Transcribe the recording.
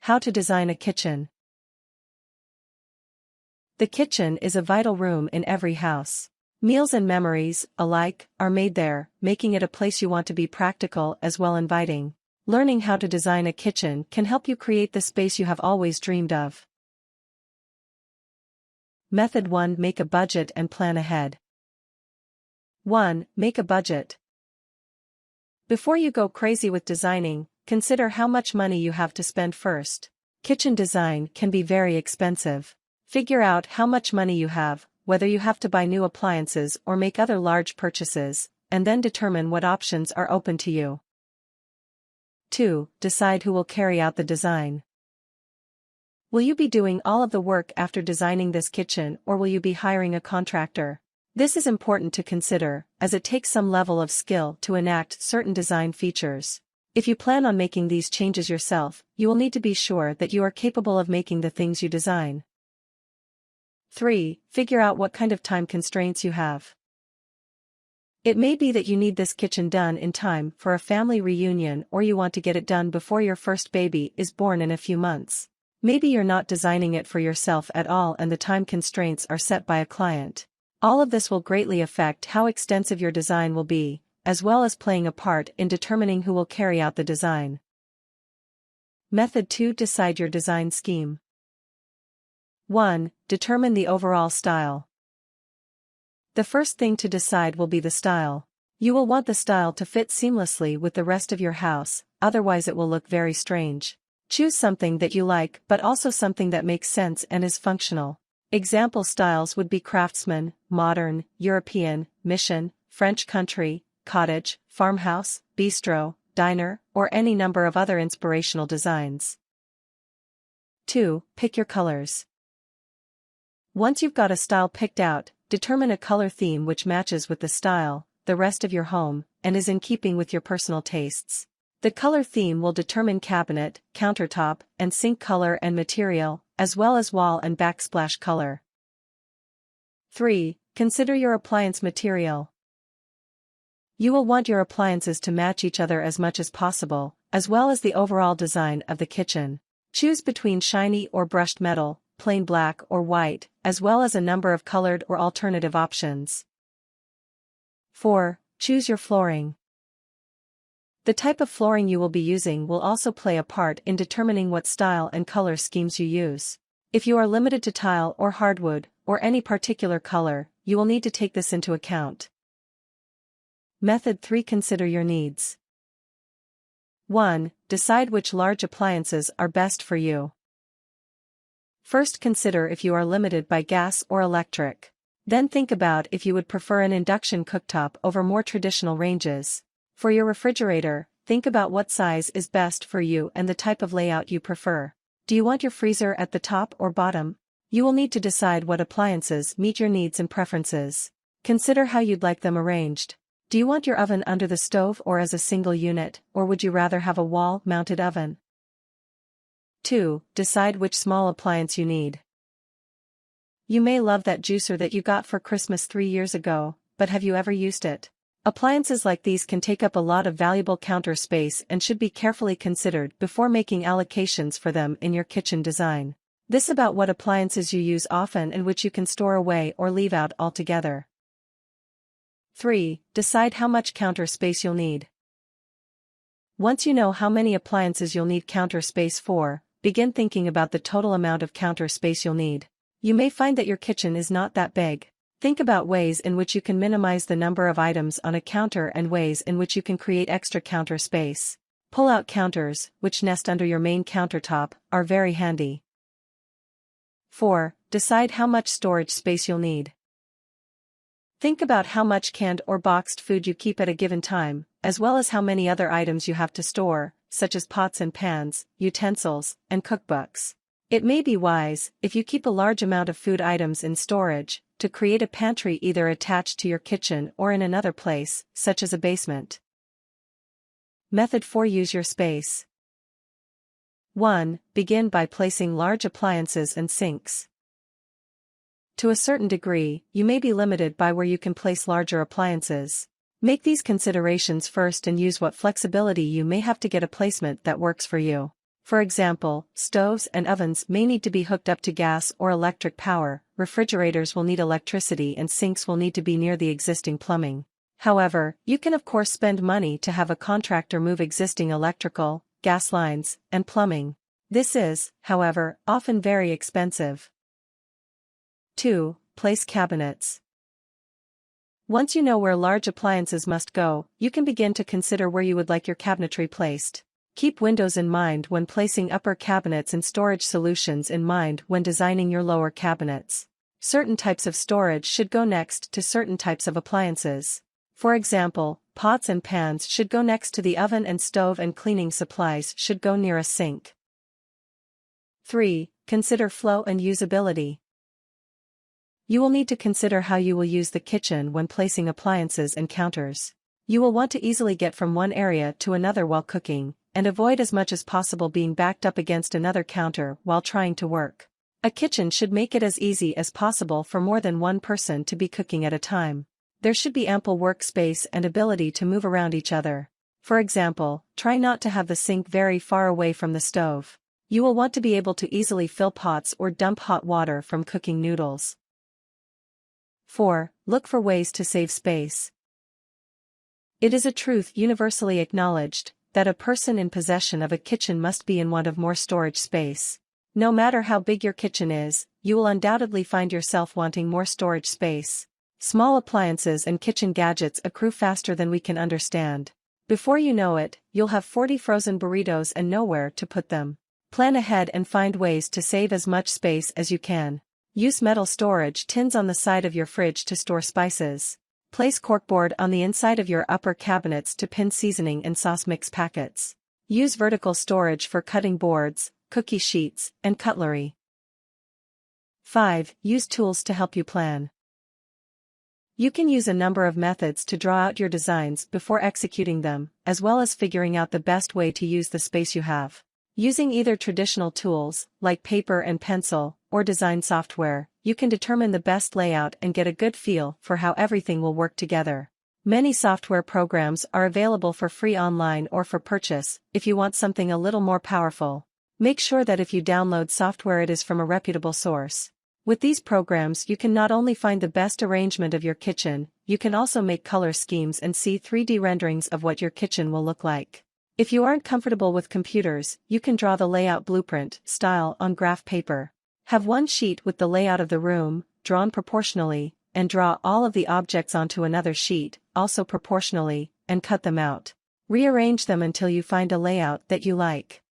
How to design a kitchen. The kitchen is a vital room in every house. Meals and memories, alike, are made there, making it a place you want to be practical as well inviting. Learning how to design a kitchen can help you create the space you have always dreamed of. Method 1. Make a budget and plan ahead. 1. Make a budget. Before you go crazy with designing, consider how much money you have to spend first. Kitchen design can be very expensive. Figure out how much money you have, whether you have to buy new appliances or make other large purchases, and then determine what options are open to you. 2. Decide who will carry out the design. Will you be doing all of the work after designing this kitchen, or will you be hiring a contractor? This is important to consider, as it takes some level of skill to enact certain design features. If you plan on making these changes yourself, you will need to be sure that you are capable of making the things you design. 3. Figure out what kind of time constraints you have. It may be that you need this kitchen done in time for a family reunion, or you want to get it done before your first baby is born in a few months. Maybe you're not designing it for yourself at all and the time constraints are set by a client. All of this will greatly affect how extensive your design will be, as well as playing a part in determining who will carry out the design. Method 2. Decide your design scheme. 1. Determine the overall style. The first thing to decide will be the style. You will want the style to fit seamlessly with the rest of your house, otherwise it will look very strange. Choose something that you like but also something that makes sense and is functional. Example styles would be craftsman, modern, European, mission, French country, cottage, farmhouse, bistro, diner, or any number of other inspirational designs. 2. Pick your colors. Once you've got a style picked out, determine a color theme which matches with the style, the rest of your home, and is in keeping with your personal tastes. The color theme will determine cabinet, countertop, and sink color and material, as well as wall and backsplash color. 3. Consider your appliance material. You will want your appliances to match each other as much as possible, as well as the overall design of the kitchen. Choose between shiny or brushed metal, plain black or white, as well as a number of colored or alternative options. 4. Choose your flooring. The type of flooring you will be using will also play a part in determining what style and color schemes you use. If you are limited to tile or hardwood, or any particular color, you will need to take this into account. Method 3. Consider your needs. 1. Decide which large appliances are best for you. First, consider if you are limited by gas or electric. Then think about if you would prefer an induction cooktop over more traditional ranges. For your refrigerator, think about what size is best for you and the type of layout you prefer. Do you want your freezer at the top or bottom? You will need to decide what appliances meet your needs and preferences. Consider how you'd like them arranged. Do you want your oven under the stove or as a single unit, or would you rather have a wall-mounted oven? 2. Decide which small appliance you need. You may love that juicer that you got for Christmas 3 years ago, but have you ever used it? Appliances like these can take up a lot of valuable counter space and should be carefully considered before making allocations for them in your kitchen design. This about what appliances you use often and which you can store away or leave out altogether. 3. Decide how much counter space you'll need. Once you know how many appliances you'll need counter space for, begin thinking about the total amount of counter space you'll need. You may find that your kitchen is not that big. Think about ways in which you can minimize the number of items on a counter and ways in which you can create extra counter space. Pull-out counters, which nest under your main countertop, are very handy. 4. Decide how much storage space you'll need. Think about how much canned or boxed food you keep at a given time, as well as how many other items you have to store, such as pots and pans, utensils, and cookbooks. It may be wise, if you keep a large amount of food items in storage, to create a pantry either attached to your kitchen or in another place, such as a basement. Method 4. Use your space. 1. Begin by placing large appliances and sinks. To a certain degree, you may be limited by where you can place larger appliances. Make these considerations first and use what flexibility you may have to get a placement that works for you. For example, stoves and ovens may need to be hooked up to gas or electric power, refrigerators will need electricity, and sinks will need to be near the existing plumbing. However, you can of course spend money to have a contractor move existing electrical, gas lines, and plumbing. This is, however, often very expensive. 2. Place cabinets. Once you know where large appliances must go, you can begin to consider where you would like your cabinetry placed. Keep windows in mind when placing upper cabinets and storage solutions in mind when designing your lower cabinets. Certain types of storage should go next to certain types of appliances. For example, pots and pans should go next to the oven, and stove and cleaning supplies should go near a sink. 3. Consider flow and usability. You will need to consider how you will use the kitchen when placing appliances and counters. You will want to easily get from one area to another while cooking, and avoid as much as possible being backed up against another counter while trying to work. A kitchen should make it as easy as possible for more than one person to be cooking at a time. There should be ample workspace and ability to move around each other. For example, try not to have the sink very far away from the stove. You will want to be able to easily fill pots or dump hot water from cooking noodles. 4. Look for ways to save space. It is a truth universally acknowledged that a person in possession of a kitchen must be in want of more storage space. No matter how big your kitchen is, you will undoubtedly find yourself wanting more storage space. Small appliances and kitchen gadgets accrue faster than we can understand. Before you know it, you'll have 40 frozen burritos and nowhere to put them. Plan ahead and find ways to save as much space as you can. Use metal storage tins on the side of your fridge to store spices. Place corkboard on the inside of your upper cabinets to pin seasoning and sauce mix packets. Use vertical storage for cutting boards, cookie sheets, and cutlery. 5. Use tools to help you plan. You can use a number of methods to draw out your designs before executing them, as well as figuring out the best way to use the space you have. Using either traditional tools, like paper and pencil, or design software, you can determine the best layout and get a good feel for how everything will work together. Many software programs are available for free online or for purchase, if you want something a little more powerful. Make sure that if you download software, it is from a reputable source. With these programs, you can not only find the best arrangement of your kitchen, you can also make color schemes and see 3D renderings of what your kitchen will look like. If you aren't comfortable with computers, you can draw the layout blueprint style on graph paper. Have one sheet with the layout of the room, drawn proportionally, and draw all of the objects onto another sheet, also proportionally, and cut them out. Rearrange them until you find a layout that you like.